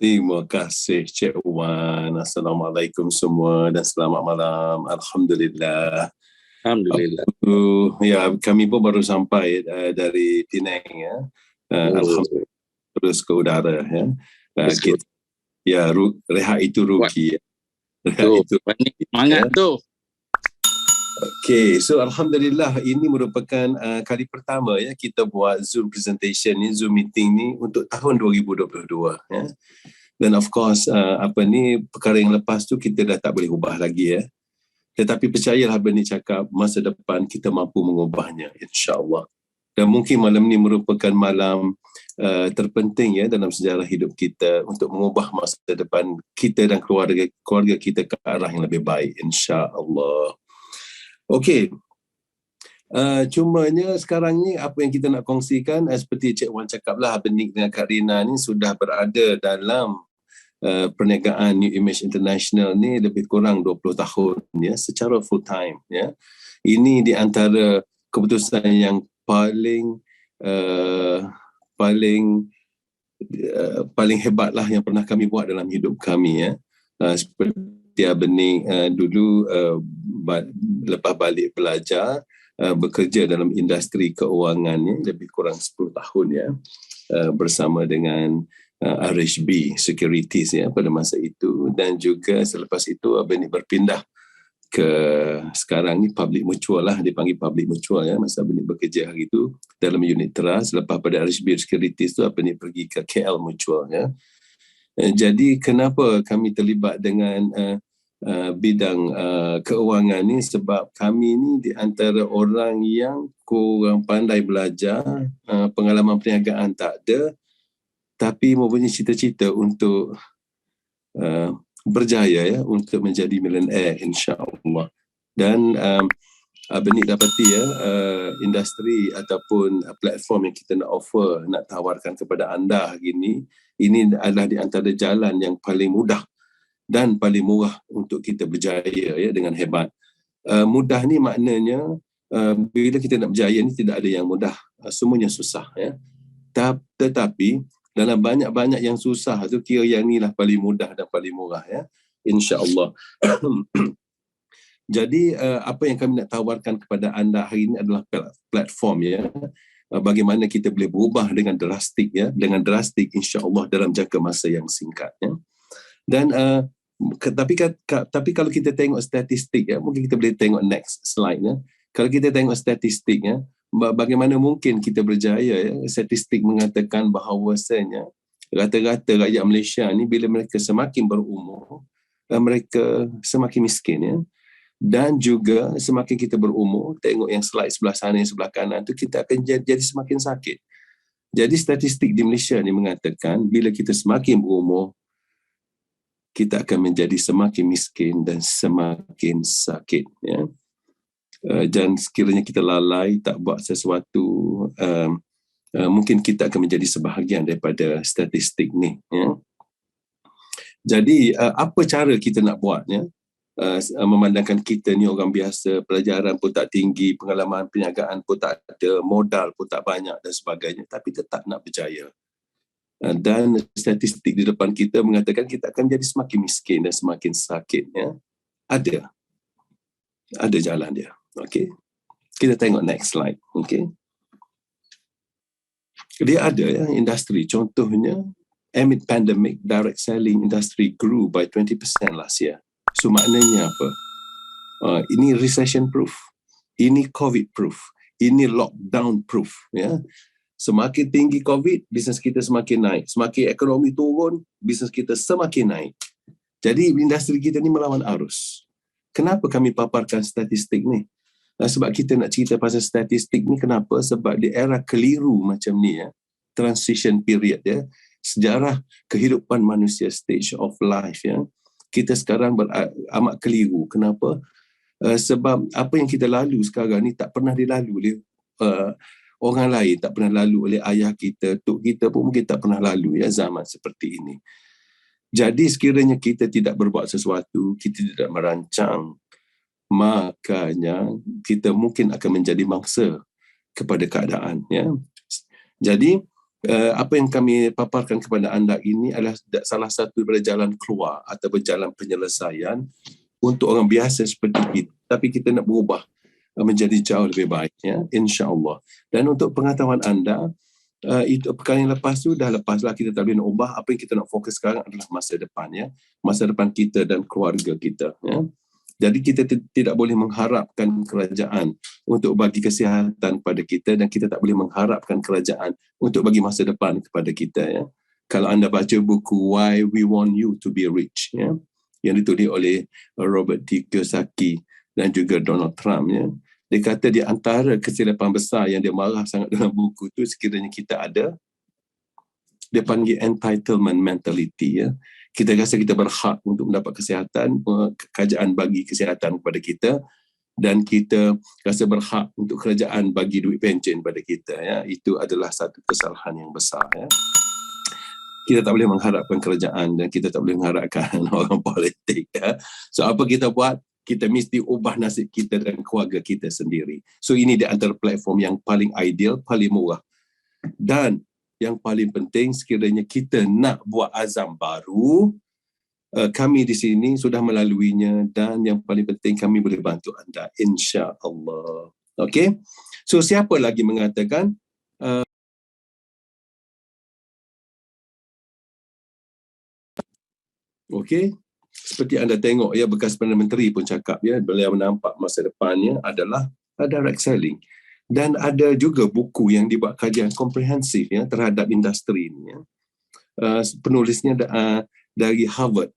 Terima kasih Cik Wan. Assalamualaikum semua dan selamat malam. Alhamdulillah. Alhamdulillah. Ya, kami pun baru sampai dari Penang ya. Alhamdulillah terus ke udara ya. Kita, ya rehat itu rugi. Rehat itu semangat ya. tu. Okay, so Alhamdulillah ini merupakan kali pertama ya kita buat Zoom presentation ni, Zoom meeting ni untuk tahun 2022 ya. Dan of course perkara yang lepas tu kita dah tak boleh ubah lagi ya. Tetapi percayalah Bernie cakap masa depan kita mampu mengubahnya insya-Allah. Dan mungkin malam ni merupakan malam terpenting ya dalam sejarah hidup kita untuk mengubah masa depan kita dan keluarga kita ke arah yang lebih baik insya-Allah. Okey. Cumanya sekarang ni apa yang kita nak kongsikan seperti Cik Wan cakaplah Benik dengan Kak Rina ni sudah berada dalam perniagaan New Image International ni lebih kurang 20 tahun ya secara full time ya. Ini di antara keputusan yang paling hebatlah yang pernah kami buat dalam hidup kami ya. Seperti Benik dulu lepas balik belajar bekerja dalam industri keuangan ni lebih kurang 10 tahun ya bersama dengan RHB Securities ya pada masa itu, dan juga selepas itu Benik berpindah ke sekarang ni Public Mutual lah, dipanggil Public Mutual ya masa Benik bekerja hari itu dalam unit teras. Lepas pada RHB Securities tu Benik pergi ke KL Mutual ya. Jadi kenapa kami terlibat dengan bidang keuangan ni, sebab kami ni di antara orang yang kurang pandai belajar, pengalaman perniagaan tak ada, tapi mempunyai cita-cita untuk berjaya ya, untuk menjadi millionaire insya-Allah. Dan Benik dapati ya industri ataupun platform yang kita nak offer, nak tawarkan kepada anda hari ini adalah di antara jalan yang paling mudah dan paling murah untuk kita berjaya ya dengan hebat. Mudah ni maknanya bila kita nak berjaya ni tidak ada yang mudah, semuanya susah ya. Tetapi dalam banyak-banyak yang susah tu kira yang ni lah paling mudah dan paling murah ya, insya-Allah. Jadi apa yang kami nak tawarkan kepada anda hari ini adalah platform ya, bagaimana kita boleh berubah dengan drastik ya, dengan drastik insya-Allah dalam jangka masa yang singkat ya. Dan tapi kalau kita tengok statistik ya, mungkin kita boleh tengok next slide ya. Kalau kita tengok statistik ya, bagaimana mungkin kita berjaya ya? Statistik mengatakan bahawasanya rata-rata rakyat Malaysia ni bila mereka semakin berumur, mereka semakin miskin ya. Dan juga semakin kita berumur, tengok yang slide sebelah sana, yang sebelah kanan tu, kita akan jadi semakin sakit. Jadi statistik di Malaysia ni mengatakan bila kita semakin berumur, kita akan menjadi semakin miskin dan semakin sakit ya. Dan sekiranya kita lalai tak buat sesuatu, mungkin kita akan menjadi sebahagian daripada statistik ni ya. Jadi apa cara kita nak buatnya, memandangkan kita ni orang biasa, pelajaran pun tak tinggi, pengalaman perniagaan pun tak ada, modal pun tak banyak dan sebagainya, tapi tetap nak berjaya. Dan statistik di depan kita mengatakan kita akan jadi semakin miskin dan semakin sakit ya. Ada jalan dia. Okey. Kita tengok next slide. Okey. Dia ada ya industri, contohnya amid pandemic, direct selling industry grew by 20% last year. So maknanya apa? Ini recession proof, ini COVID proof, ini lockdown proof ya. Semakin tinggi COVID, bisnes kita semakin naik. Semakin ekonomi turun, bisnes kita semakin naik. Jadi industri kita ni melawan arus. Kenapa kami paparkan statistik ni? Sebab kita nak cerita pasal statistik ni, kenapa? Sebab di era keliru macam ni ya, transition period ya, sejarah kehidupan manusia, stage of life ya, kita sekarang amat keliru. Kenapa? Sebab apa yang kita lalu sekarang ni tak pernah dilalui oleh orang lain, tak pernah lalu oleh ayah kita, tok kita pun mungkin tak pernah lalu ya zaman seperti ini. Jadi sekiranya kita tidak berbuat sesuatu, kita tidak merancang, makanya kita mungkin akan menjadi mangsa kepada keadaan ya. Jadi apa yang kami paparkan kepada anda ini adalah salah satu daripada jalan keluar atau berjalan penyelesaian untuk orang biasa seperti kita. Tapi kita nak berubah menjadi jauh lebih baik, ya, insya-Allah. Dan untuk pengetahuan anda, itu perkara yang lepas tu dah lepaslah, kita tak boleh nak ubah. Apa yang kita nak fokus sekarang adalah masa depan, ya. Masa depan kita dan keluarga kita, ya. Jadi kita tidak boleh mengharapkan kerajaan untuk bagi kesihatan kepada kita, dan kita tak boleh mengharapkan kerajaan untuk bagi masa depan kepada kita, ya. Kalau anda baca buku Why We Want You to Be Rich, ya, yang ditulis oleh Robert T. Kiyosaki dan juga Donald Trump, ya, dia kata di antara kesilapan besar yang dia marah sangat dalam buku tu, sekiranya kita ada, dia panggil entitlement mentality, ya. Kita rasa kita berhak untuk mendapat kesihatan, kerajaan bagi kesihatan kepada kita, dan kita rasa berhak untuk kerajaan bagi duit pencen kepada kita, ya. Itu adalah satu kesalahan yang besar, ya. Kita tak boleh mengharapkan kerajaan dan kita tak boleh mengharapkan orang politik, ya. So apa kita buat? Kita mesti ubah nasib kita dan keluarga kita sendiri. So ini di antara platform yang paling ideal, paling murah. Dan yang paling penting, sekiranya kita nak buat azam baru, kami di sini sudah melaluinya, dan yang paling penting kami boleh bantu anda, insya-Allah. Okey? So siapa lagi mengatakan okey, seperti anda tengok, ya, bekas Perdana Menteri pun cakap, ya, beliau nampak masa depannya adalah direct selling. Dan ada juga buku yang dibuat kajian komprehensif, ya, terhadap industri ini, ya. Penulisnya dari Harvard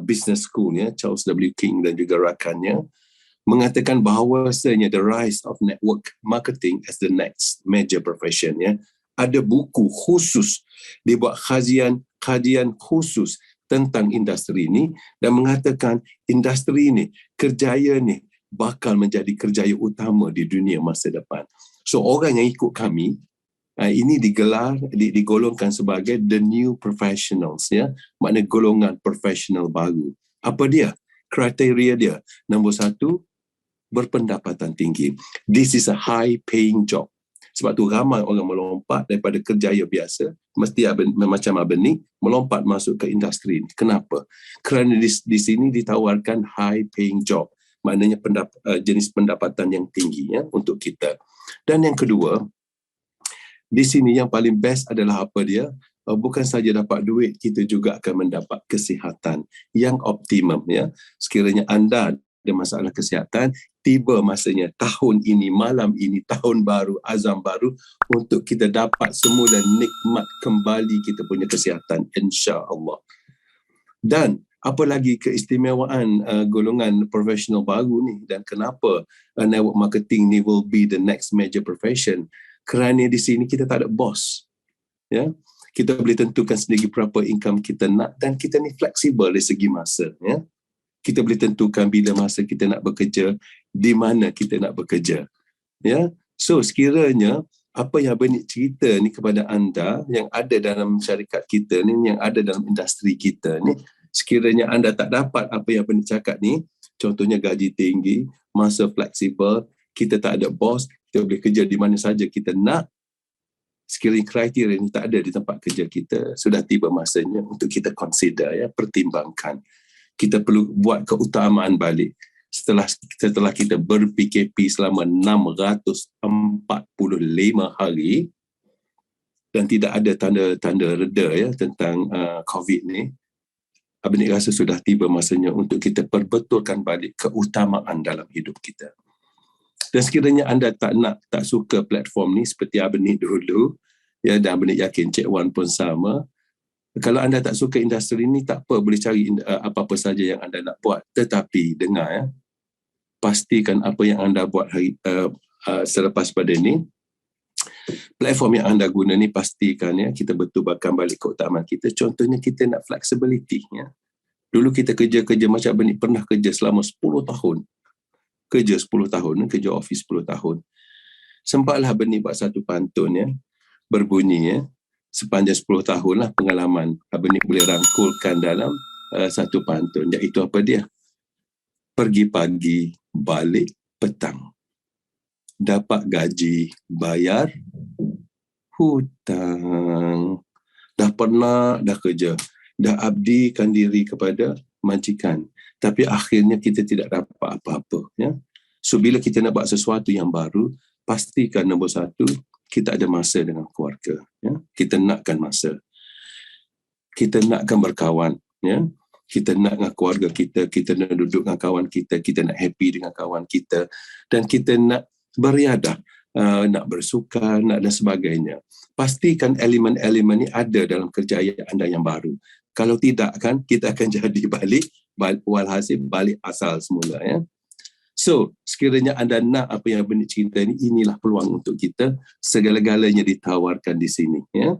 Business School, ya, Charles W. King dan juga rakannya, mengatakan bahawasanya the rise of network marketing as the next major profession, ya. Ada buku khusus, dibuat kajian khusus tentang industri ini, dan mengatakan industri ini, kerjaya ni bakal menjadi kerjaya utama di dunia masa depan. So orang yang ikut kami, ini digolongkan sebagai the new professionals, ya, makna golongan profesional baru. Apa dia? Kriteria dia. Nombor 1, berpendapatan tinggi. This is a high paying job. Sebab tu ramai orang melompat daripada kerjaya biasa, mesti macam Abang ni, melompat masuk ke industri. Kenapa? Kerana di sini ditawarkan high paying job. Maknanya jenis pendapatan yang tinggi, ya, untuk kita. Dan yang kedua, di sini yang paling best adalah apa dia? Bukan saja dapat duit, kita juga akan mendapat kesihatan yang optimum, ya. Sekiranya anda ada masalah kesihatan, tiba masanya tahun ini, malam ini, tahun baru, azam baru, untuk kita dapat semula nikmat kembali kita punya kesihatan, insya-Allah. Dan apa lagi keistimewaan golongan profesional baru ni, dan kenapa network marketing ni will be the next major profession? Kerana di sini kita tak ada bos, ya. Kita boleh tentukan sendiri berapa income kita nak, dan kita ni fleksibel dari segi masa, ya. Kita boleh tentukan bila masa kita nak bekerja, di mana kita nak bekerja, ya. So sekiranya apa yang Abang Nik cerita ni kepada anda yang ada dalam syarikat kita ni, yang ada dalam industri kita ni, sekiranya anda tak dapat apa yang Abang Nik cakap ni, contohnya gaji tinggi, masa fleksibel, kita tak ada bos, kita boleh kerja di mana saja kita nak, sekiranya kriteria ini tak ada di tempat kerja kita, sudah tiba masanya untuk kita consider, ya, pertimbangkan. Kita perlu buat keutamaan balik. Setelah kita ber-PKP selama 645 hari dan tidak ada tanda-tanda reda, ya, tentang COVID ni, Abang Nik rasa sudah tiba masanya untuk kita perbetulkan balik keutamaan dalam hidup kita. Dan sekiranya anda tak suka platform ni seperti Abang Nik dulu, ya, dan Abang Nik yakin Cik Wan pun sama. Kalau anda tak suka industri ni, tak apa, boleh cari apa-apa saja yang anda nak buat. Tetapi dengar, ya, pastikan apa yang anda buat selepas pada ni, platform yang anda guna ni, pastikan, ya, kita betulkan balik keutamaan kita. Contohnya kita nak flexibility, ya. Dulu kita kerja macam Abang Nik pernah kerja selama 10 tahun. Kerja 10 tahun, kerja office 10 tahun. Sempatlah Abang Nik buat satu pantun, ya, berbunyi, ya, sepanjang 10 tahun lah pengalaman. Abang Nik boleh rangkulkan dalam satu pantun, iaitu apa dia? Pergi pagi, balik petang. Dapat gaji, bayar hutang. Dah pernah, dah kerja, dah abdikan diri kepada majikan, tapi akhirnya kita tidak dapat apa-apa. Ya? So, bila kita nak buat sesuatu yang baru, pastikan nombor satu, kita ada masa dengan keluarga. Ya? Kita nakkan masa. Kita nakkan berkawan. Ya? Kita nak dengan keluarga kita, kita nak duduk dengan kawan kita nak happy dengan kawan kita, dan kita nak beriadah, nak bersukan, nak dan sebagainya. Pastikan elemen-elemen ini ada dalam kerjaya anda yang baru. Kalau tidak, kan kita akan jadi walhasil balik asal semula. Ya? So, sekiranya anda nak apa yang Benik cerita ini, inilah peluang untuk kita. Segala-galanya ditawarkan di sini. Ya?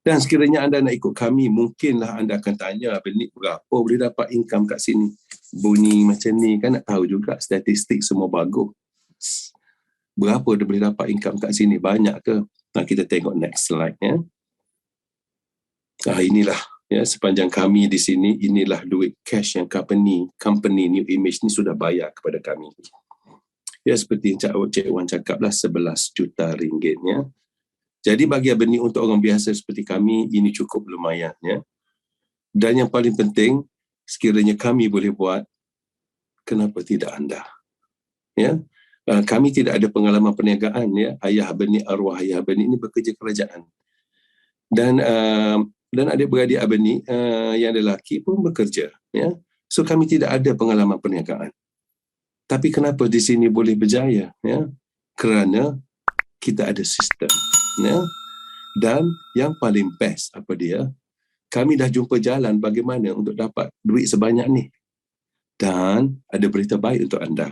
Dan sekiranya anda nak ikut kami, mungkinlah anda akan tanya, Benik berapa boleh dapat income kat sini? Bunyi macam ni, kan nak tahu juga statistik semua bagus. Berapa dia boleh dapat income kat sini? Banyak ke? Nah, kita tengok next slide. Ya. Inilah ya, sepanjang kami di sini, inilah duit cash yang company New Image ni sudah bayar kepada kami. Ya, seperti yang Cik Wan cakaplah, 11 juta ringgit. Ya. Jadi bagi Benik, untuk orang biasa seperti kami, ini cukup lumayan. Ya. Dan yang paling penting, sekiranya kami boleh buat, kenapa tidak anda? Ya. Kami tidak ada pengalaman perniagaan. Ya. Ayah Benik, arwah ayah Benik ini bekerja kerajaan. Dan adik-beradik Benik yang lelaki pun bekerja. Ya. So kami tidak ada pengalaman perniagaan. Tapi kenapa di sini boleh berjaya? Ya. Kerana kita ada sistem. Ya. Dan yang paling best apa dia? Kami dah jumpa jalan bagaimana untuk dapat duit sebanyak ni. Dan ada berita baik untuk anda.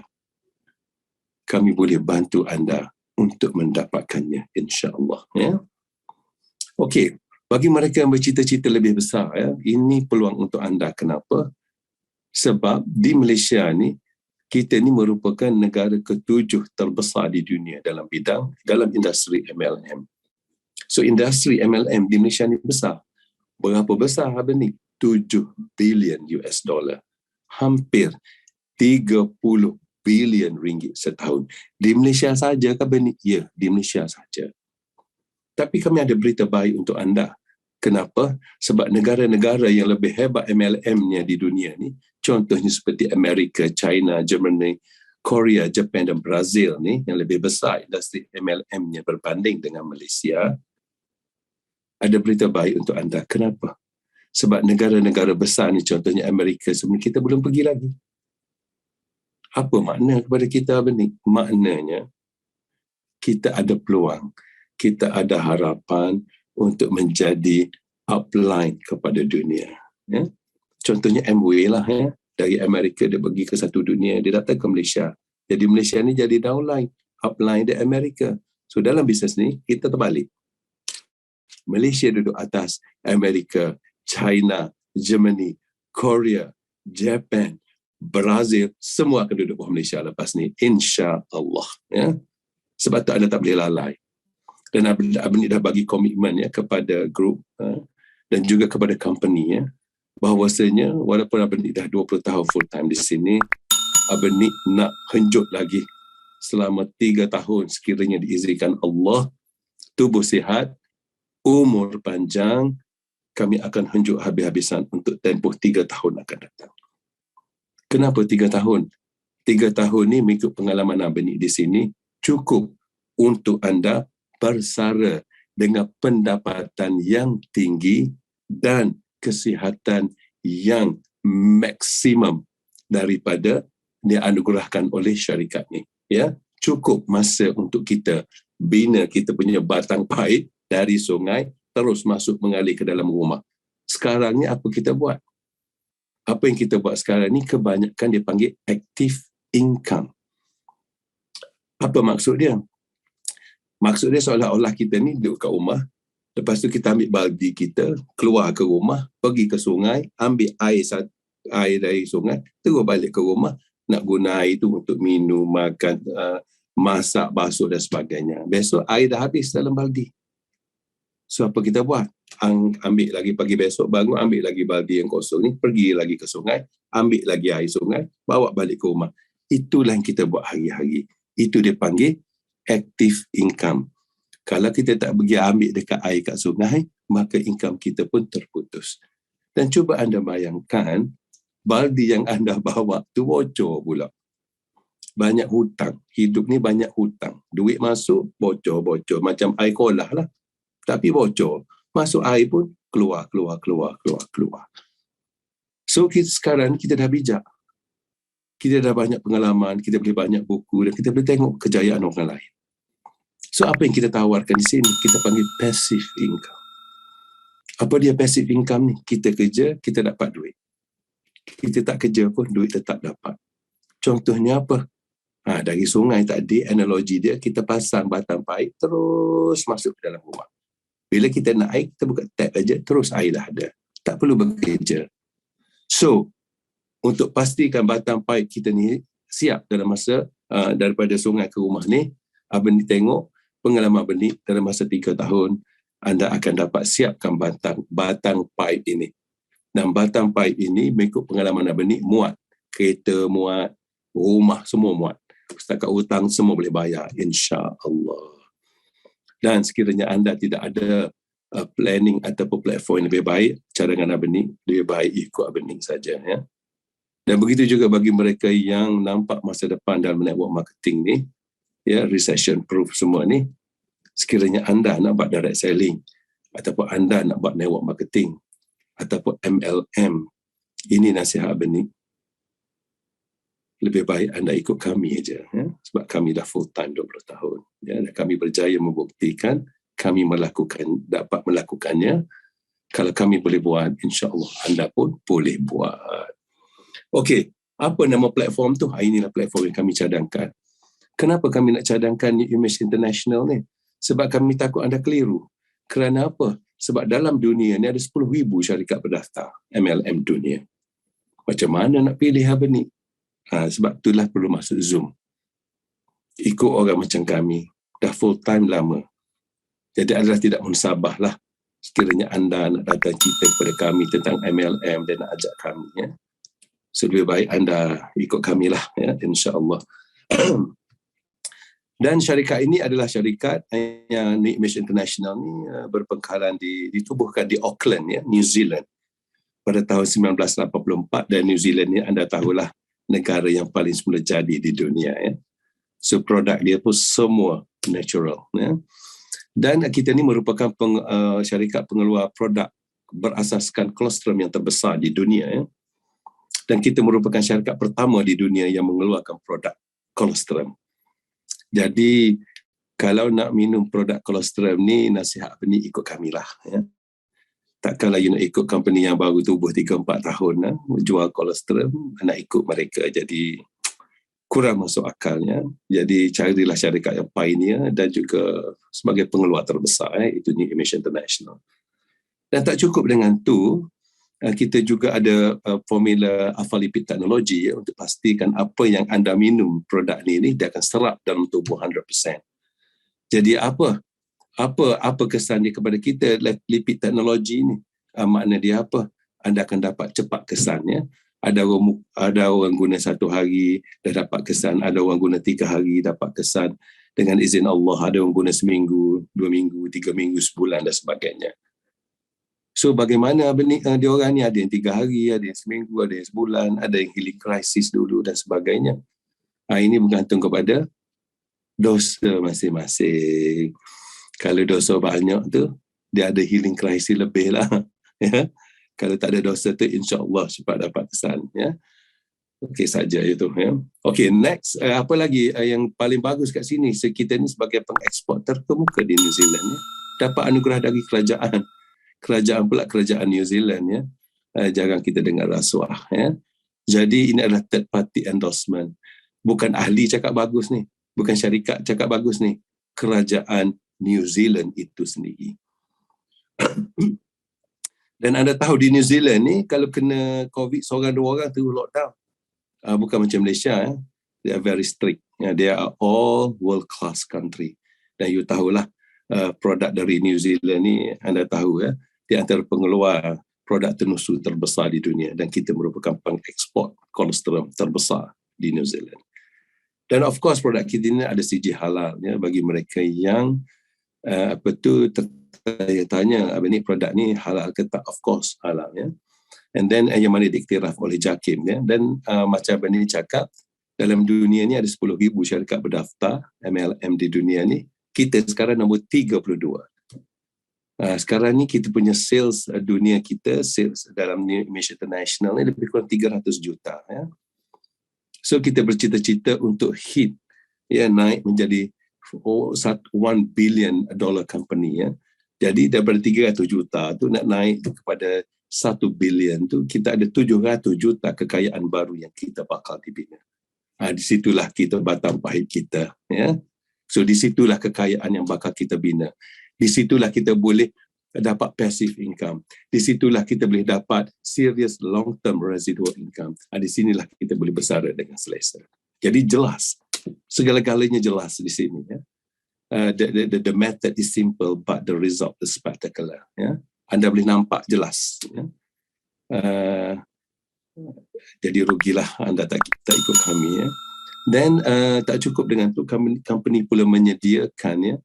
Kami boleh bantu anda untuk mendapatkannya, insya-Allah. Ya. Okey, bagi mereka yang bercita-cita lebih besar, ya, ini peluang untuk anda. Kenapa? Sebab di Malaysia ni, kita ni merupakan negara ke-7 terbesar di dunia dalam industri MLM. So, industri MLM di Malaysia ni besar. Berapa besar Benik? 7 bilion US dollar. Hampir 30 bilion ringgit setahun. Di Malaysia saja ke Benik? Ya, di Malaysia saja. Tapi kami ada berita baik untuk anda. Kenapa? Sebab negara-negara yang lebih hebat MLM-nya di dunia ni, contohnya seperti Amerika, China, Germany, Korea, Japan dan Brazil ni, yang lebih besar industri MLM-nya berbanding dengan Malaysia, ada berita baik untuk anda. Kenapa? Sebab negara-negara besar ni, contohnya Amerika, sebenarnya kita belum pergi lagi. Apa makna kepada kita Benik? Maknanya, kita ada peluang, kita ada harapan untuk menjadi upline kepada dunia. Ya? Contohnya Amway lah. Ya? Dari Amerika dia pergi ke satu dunia, dia datang ke Malaysia. Jadi Malaysia ni jadi downline, upline di Amerika. So dalam bisnes ni, kita terbalik. Malaysia duduk atas, Amerika, China, Germany, Korea, Japan, Brazil, semua akan duduk bawah Malaysia lepas ni, insya-Allah. Ya? Sebab tu anda tak boleh lalai. Dan Benik dah bagi komitmen ya kepada grup dan juga kepada company ya, bahawasanya walaupun Benik dah 20 tahun full time di sini, Benik nak henjut lagi selama 3 tahun sekiranya diizinkan Allah, tubuh sihat, umur panjang, kami akan henjuk habis-habisan untuk tempoh 3 tahun akan datang. Kenapa 3 tahun? 3 tahun ni mengikut pengalaman Benik di sini cukup untuk anda bersara dengan pendapatan yang tinggi dan kesihatan yang maksimum daripada dianugerahkan oleh syarikat ni. Ya, cukup masa untuk kita bina kita punya batang pahit dari sungai terus masuk mengalir ke dalam rumah. Sekarang ni apa kita buat? Apa yang kita buat sekarang ni kebanyakan dia panggil active income. Apa maksud dia? Maksud dia seolah-olah kita ni duduk kat rumah, lepas tu kita ambil baldi kita, keluar ke rumah, pergi ke sungai, ambil air dari sungai, terus balik ke rumah, nak guna air tu untuk minum, makan, masak, basuh dan sebagainya. Besok air dah habis dalam baldi. So apa kita buat? Ambil lagi pagi besok, bangun ambil lagi baldi yang kosong ni, pergi lagi ke sungai, ambil lagi air sungai, bawa balik ke rumah. Itulah yang kita buat hari-hari. Itu dia panggil active income. Kalau kita tak pergi ambil dekat air kat sungai, maka income kita pun terputus. Dan cuba anda bayangkan, baldi yang anda bawa tu bocor pula. Banyak hutang. Hidup ni banyak hutang. Duit masuk, bocor. Macam air kolah lah. Tapi bocor. Masuk air pun keluar. So sekarang kita dah bijak. Kita dah banyak pengalaman, kita boleh banyak buku dan kita boleh tengok kejayaan orang lain. So apa yang kita tawarkan di sini? Kita panggil passive income. Apa dia passive income ni? Kita kerja, kita dapat duit. Kita tak kerja pun duit tetap dapat. Contohnya apa? Dari sungai tadi, analogi dia, kita pasang batang paip terus masuk ke dalam rumah. Bila kita nak air, kita buka tap aja, terus air dah ada. Tak perlu bekerja. So, untuk pastikan batang paip kita ni siap dalam masa daripada sungai ke rumah ni, Abang ni tengok pengalaman Abang ni dalam masa 3 tahun, anda akan dapat siapkan batang paip ini. Dan batang paip ini, mengikut pengalaman Abang ni, muat. Kereta muat, rumah semua muat. Setakat hutang semua boleh bayar, insya-Allah. Dan sekiranya anda tidak ada planning ataupun platform yang lebih baik, cadangan Abang ni lebih baik ikut Abang ni saja, ya. Dan begitu juga bagi mereka yang nampak masa depan dalam network marketing ni, ya, recession proof semua ni, sekiranya anda nak buat direct selling ataupun anda nak buat network marketing ataupun MLM, ini nasihat Abang ni, lebih baik anda ikut kami aja, ya? Sebab kami dah full time 20 tahun, ya? Dan kami berjaya membuktikan kami dapat melakukannya. Kalau kami boleh buat, insya-Allah anda pun boleh buat. Okey, apa nama platform tu? Inilah platform yang kami cadangkan. Kenapa kami nak cadangkan New Image International ni? Sebab kami takut anda keliru. Kerana apa? Sebab dalam dunia ni ada 10,000 syarikat berdaftar MLM dunia. Macam mana nak pilih apa ni? Sebab itulah perlu masuk Zoom. Ikut orang macam kami. Dah full time lama. Jadi adalah tidak munsabah lah. Sekiranya anda nak datang cerita kepada kami tentang MLM dan nak ajak kami, ya. So lebih baik anda ikut kami lah, ya, insya-Allah. Dan syarikat ini adalah syarikat yang New Image International ni berpengkalan ditubuhkan di Auckland, ya, New Zealand pada tahun 1984. Dan New Zealand ni anda tahulah negara yang paling semula jadi di dunia, ya. So produk dia pun semua natural, ya. Dan kita ni merupakan syarikat pengeluar produk berasaskan kolostrum yang terbesar di dunia, ya. Dan kita merupakan syarikat pertama di dunia yang mengeluarkan produk kolostrum. Jadi kalau nak minum produk kolostrum ni, nasihat apa ni, ikut kami lah, ya. Takkanlah you nak ikut company yang baru tubuh 3-4 tahun jual kolostrum, nak ikut mereka, jadi kurang masuk akalnya. Jadi carilah syarikat yang pioneer dan juga sebagai pengeluar terbesar, itu New Image International. Dan tak cukup dengan tu, kita juga ada formula alpha-lipid teknologi, ya, untuk pastikan apa yang anda minum produk ni dia akan serap dalam tubuh 100%. Jadi apa kesan dia kepada kita, lipid teknologi ni? Makna dia apa? Anda akan dapat cepat kesannya. Ada orang guna 1 hari dah dapat kesan, ada orang guna 3 hari dapat kesan dengan izin Allah, ada orang guna seminggu, 2 minggu, 3 minggu, sebulan dan sebagainya. So bagaimana dia orang ni, ada yang 3 hari, ada yang seminggu, ada yang sebulan, ada yang healing crisis dulu dan sebagainya. Ini bergantung kepada dosa masing-masing. Kalau dosa banyak tu, dia ada healing crisis lebih lah. Ya. Kalau tak ada dosa tu, insya-Allah cepat dapat kesan. Ya. Okey saja itu. Ya. Okey, next. Apa lagi yang paling bagus kat sini? Kita ni sebagai pengekspor terkemuka di New Zealand. Ya. Dapat anugerah dari kerajaan. Kerajaan New Zealand. Ya. Jarang kita dengar rasuah. Ya. Jadi ini adalah third party endorsement. Bukan ahli cakap bagus ni. Bukan syarikat cakap bagus ni. Kerajaan New Zealand itu sendiri. Dan anda tahu di New Zealand ni, kalau kena COVID seorang 2 orang tu lockdown. Bukan macam Malaysia. Ya. They are very strict. Ya. They are all world class country. Dan you tahulah produk dari New Zealand ni, anda tahu, ya, di antara pengeluar produk tenusu terbesar di dunia. Dan kita merupakan pengekspor kolostrum terbesar di New Zealand. Dan of course produk kita ini ada sijil halal, ya, bagi mereka yang Saya tanya apa ni produk ni halal ke tak? Of course halal ya. And then yang mana diiktiraf oleh JAKIM ya. Dan macam Bani cakap, dalam dunia ni ada 10,000 syarikat berdaftar MLM di dunia ni. Kita sekarang nombor 32. Sekarang ni kita punya sales dunia kita, sales dalam Malaysia International ni lebih kurang 300 juta ya. So kita bercita-cita untuk hit ya, naik menjadi $1 billion company ya. Jadi daripada 300 juta tu nak naik kepada 1 billion tu, kita ada 700 juta kekayaan baru yang kita bakal dibina. Di situlah kita batang pahit kita ya. So di situlah kekayaan yang bakal kita bina. Di situlah kita boleh dapat passive income. Di situlah kita boleh dapat serious long term residual income. Di sinilah kita boleh bersara dengan selesa. Jadi jelas, segala-galanya jelas di sini ya. The method is simple but the result is spectacular ya. Anda boleh nampak jelas ya. Jadi rugilah anda tak ikut kami ya. Dan tak cukup dengan tu, company pula menyediakan ya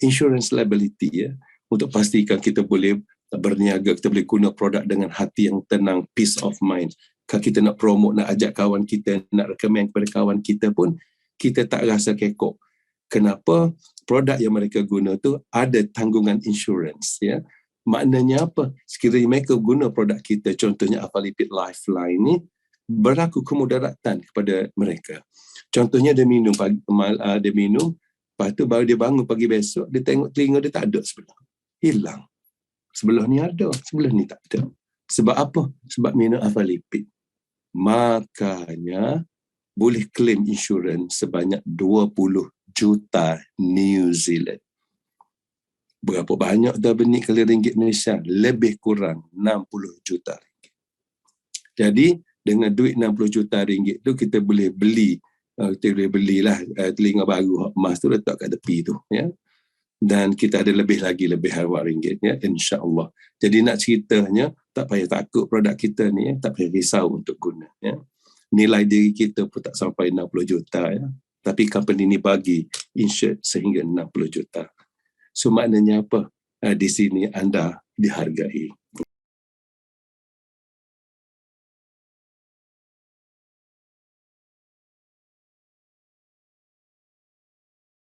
insurance liability ya, untuk pastikan kita boleh berniaga, kita boleh guna produk dengan hati yang tenang, peace of mind. Kalau kita nak promote, nak ajak kawan kita, nak recommend kepada kawan kita pun, kita tak rasa kekok. Kenapa? Produk yang mereka guna tu ada tanggungan insurance ya. Maknanya apa? Sekiranya mereka guna produk kita, contohnya Afalipid Lifeline ni, berlaku kemudaratan kepada mereka. Contohnya dia minum dia minum, lepas tu baru dia bangun pagi besok, dia tengok telinga dia tak ada sebelah. Hilang. Sebelah ni ada, sebelah ni tak ada. Sebab apa? Sebab minum Afalipid. Makanya boleh claim insurans sebanyak 20 juta New Zealand. Berapa banyak dah benih kali ringgit Malaysia? Lebih kurang 60 juta ringgit. Jadi dengan duit 60 juta ringgit tu kita boleh beli, kita boleh belilah telinga baru emas tu, letak kat tepi tu ya. Dan kita ada lebih lagi lebihan wang ringgit ya, insya-Allah. Jadi nak ceritanya, tak payah takut produk kita ni ya, tak payah risau untuk guna ya. Nilai diri kita pun tak sampai 60 juta ya. Tapi company ni bagi insured sehingga 60 juta. So maknanya apa? Di sini anda dihargai.